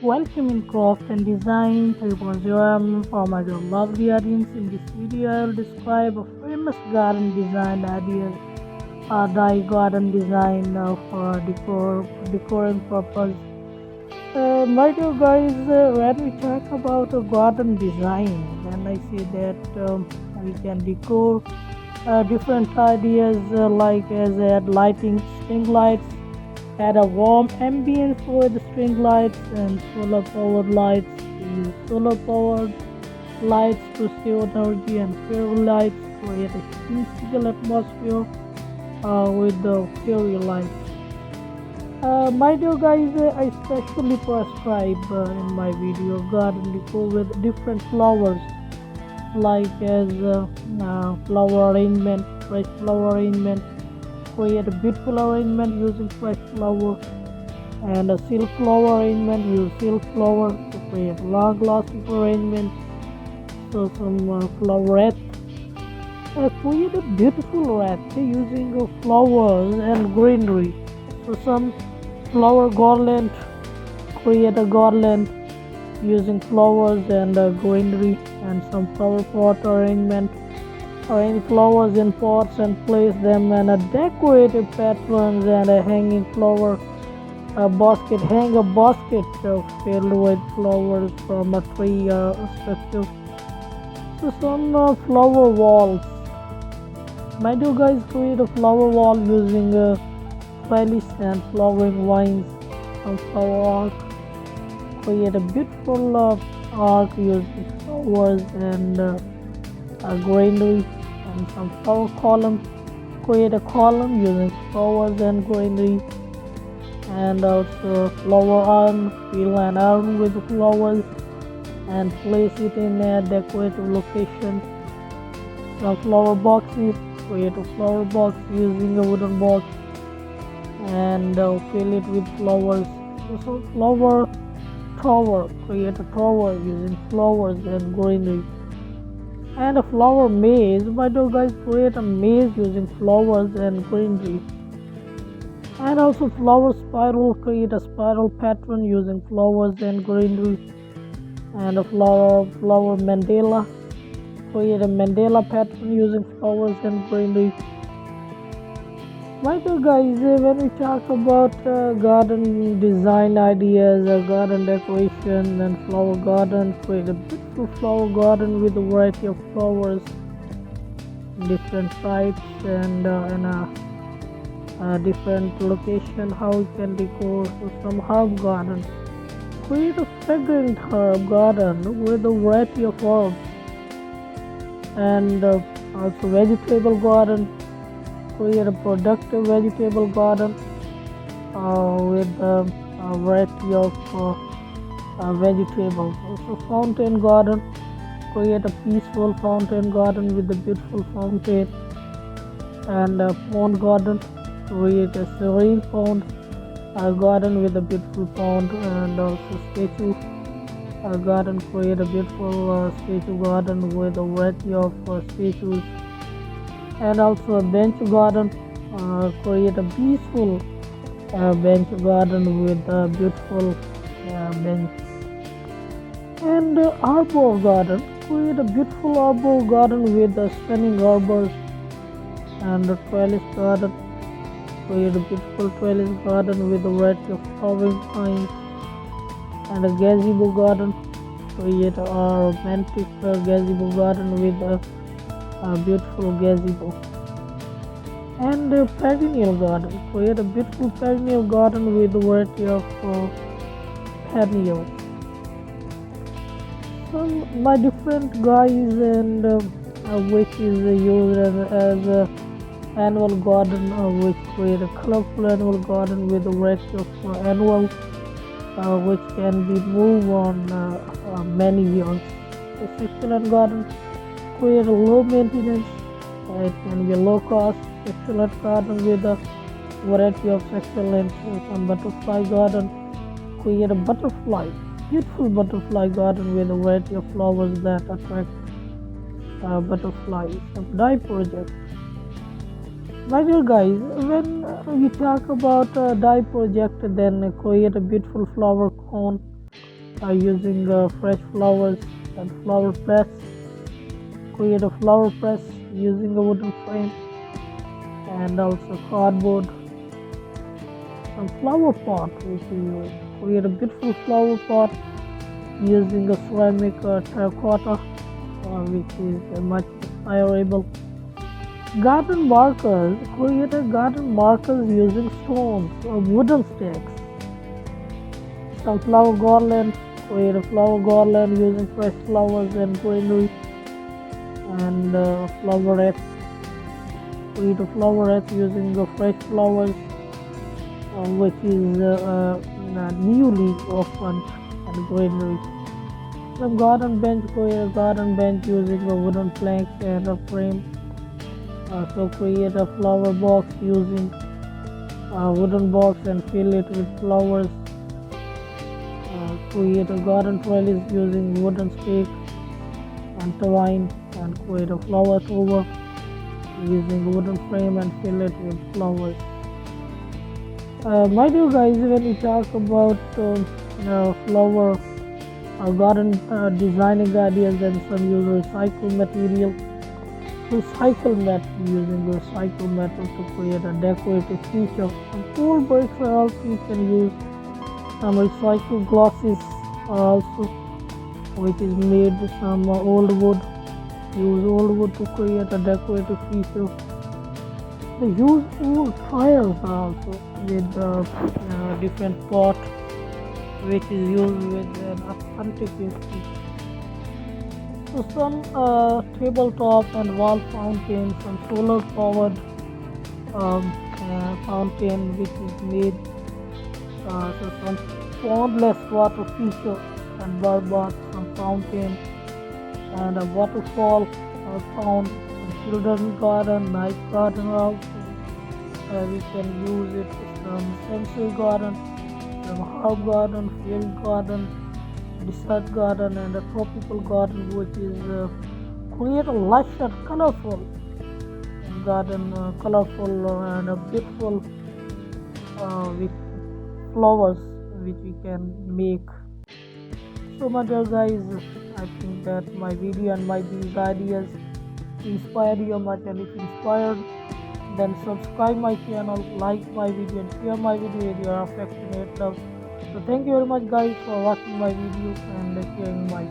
Welcome in Craft and Design 3.0 for my lovely audience. In this video, I'll describe a famous garden design idea, a dye garden design for decoring purpose. My dear guys, when we talk about a garden design, then I say that we can decor different ideas like as add lighting, string lights, add a warm ambience with string lights and solar powered lights. Use solar powered lights to save energy and fairy lights create a whimsical atmosphere with the fairy lights. My dear guys, I specially prescribe in my video garden decor with different flowers like as flower arrangement, fresh flower arrangement, create a beautiful arrangement using fresh flower and a silk flower arrangement, use silk flower to create long lasting arrangement. So some flowerette, create a beautiful wreath using flowers and greenery. So some flower garland, create a garland using flowers and greenery and some flower pot arrangement. Arrange flowers in pots and place them in a decorative patterns and a hanging flower a basket. Hang a basket filled with flowers from a tree structure. So some flower walls. My do guys create a flower wall using trellis and flowering vines. Some flower arc. Create a beautiful arc using flowers and greenery and some flower column. Create a column using flowers and greenery and also flower urn. Fill an urn with flowers and place it in a decorative location. Some flower boxes. Create a flower box using a wooden box and fill it with flowers. So flower tower. Create a tower using flowers and greenery. And a flower maze. Why do guys create a maze using flowers and greenery? And also flower spiral. Create a spiral pattern using flowers and greenery. And a flower mandala. Create a mandala pattern using flowers and greenery. Why do guys when we talk about garden design ideas, garden decoration and flower garden, create a beautiful flower garden with a variety of flowers, different types and in a different location. How we can decor some herb garden. Create a fragrant herb garden with a variety of herbs and also vegetable garden. Create a productive vegetable garden with a variety of vegetables. Also fountain garden. Create a peaceful fountain garden with a beautiful fountain and a pond garden. Create a serene pond garden with a beautiful pond and also statue garden. Create a beautiful statue garden with a variety of statues and also a bench garden. Create a peaceful bench garden with a beautiful bench and arbor garden. Create a beautiful arbor garden with stunning arbors and a trellis garden. Create a beautiful trellis garden with a variety of flowering pines and a gazebo garden. Create a romantic gazebo garden with a beautiful gazebo and a perennial garden. Create a beautiful perennial garden with a variety of perennials. Some my different guys and which is used as annual garden, which create a colorful annual garden with a variety of annual which can be moved on many years. The succulent garden create a low maintenance, it can be low cost succulent garden with a variety of succulents. Some butterfly garden, create a butterfly, beautiful butterfly garden with a variety of flowers that attract butterflies. Some dye project. My dear guys, when we talk about dye project, then create a beautiful flower cone using fresh flowers and flower press. Create a flower press using a wooden frame and also cardboard. Some flower pot, which you create a beautiful flower pot using a ceramic terracotta, which is much desirable. Garden markers, create a garden markers using stones or wooden sticks. Some flower garlands, create a flower garland using fresh flowers and greenery. And flowerets, create a flowerette using the fresh flowers, which is new leaf often and greenery. Some garden bench, create a garden bench using a wooden plank and a frame. So create a flower box using a wooden box and fill it with flowers. Create a garden trellis using wooden stick and twine, and create a flower tower using a wooden frame and fill it with flowers. My dear guys, when we talk about flower garden designing ideas, and some use recycled material, using recycled metal to create a decorative feature. Some cool bricks are also you can use. Some recycled glasses are also, which is made some old wood. Use old wood to create a decorative feature. They use old tires also with different pot, which is used with an authentic history. So some tabletop and wall fountain, some solar powered fountain which is made. So some pondless water feature and bath, some fountain and a waterfall found in children's garden, night garden also. We can use it some sensory garden, some herb garden, field garden, desert garden, and a tropical garden, which is create a lush and colorful garden, colorful and beautiful with flowers which we can make. So my dear guys, I think that my video and these ideas inspire you much, and if inspired, then subscribe my channel, like my video, and share my video with your affectionate love. So thank you very much guys for watching my video and sharing my